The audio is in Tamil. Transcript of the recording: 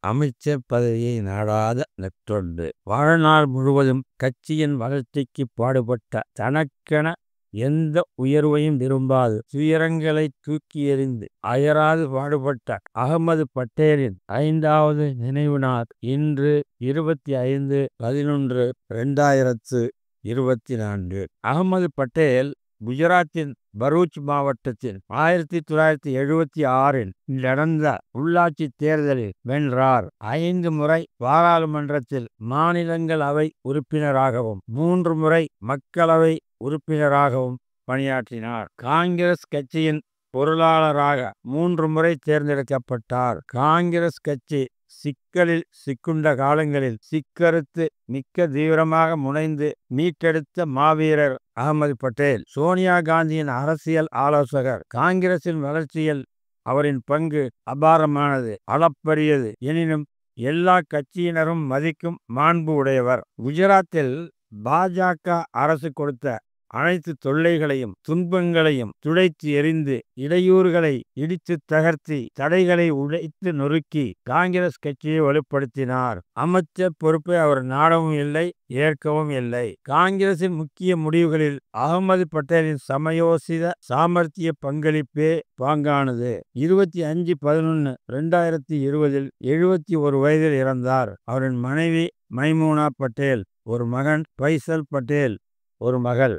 அமைச்சர் பதவியை நாடாத நற்றொண்டு. வாழ்நாள் முழுவதும் கட்சியின் வளர்ச்சிக்கு பாடுபட்ட, தனக்கென எந்த உயர்வையும் விரும்பாது துயரங்களை தூக்கி எறிந்து அயராது பாடுபட்ட அகமது பட்டேலின் 5வது நினைவு நாள் இன்று 25/11/2024. அகமது பட்டேல் குஜராத்தின் பரூச் மாவட்டத்தில் 1976இல் நடந்த உள்ளாட்சி தேர்தலில் வென்றார். 5 முறை பாராளுமன்றத்தில் மாநிலங்களவை உறுப்பினராகவும் 3 முறை மக்களவை உறுப்பினராகவும் பணியாற்றினார். காங்கிரஸ் கட்சியின் பொருளாளராக 3 முறை தேர்ந்தெடுக்கப்பட்டார். காங்கிரஸ் கட்சி சிக்கலில் சிக்குண்ட காலங்களில் சிக்கறுத்து மிக்க தீவிரமாக முனைந்து மீட்டெடுத்த மாவீரர் அகமது பட்டேல். சோனியா காந்தியின் அரசியல் ஆலோசகர். காங்கிரசின் வளர்ச்சியில் அவரின் பங்கு அபாரமானது, அளப்பரியது. எனினும் எல்லா கட்சியினரும் மதிக்கும் மாண்பு உடையவர். குஜராத்தில் பாஜக அரசு கொடுத்த அனைத்து தொல்லைகளையும் துன்பங்களையும் துடைத்து எறிந்து இடையூறுகளை இடித்து தகர்த்தி தடைகளை உடைத்து நொறுக்கி காங்கிரஸ் கட்சியை வலுப்படுத்தினார். அமைச்சர் பொறுப்பை அவர் நாடவும் இல்லை, ஏற்கவும் இல்லை. காங்கிரசின் முக்கிய முடிவுகளில் அகமது பட்டேலின் சமயோசித சாமர்த்திய பங்களிப்பே பாங்கானது. 25/11/2020 71 வயதில் இறந்தார். அவரின் மனைவி மைமூனா பட்டேல், ஒரு மகன் பைசல் பட்டேல், ஒரு மகள்.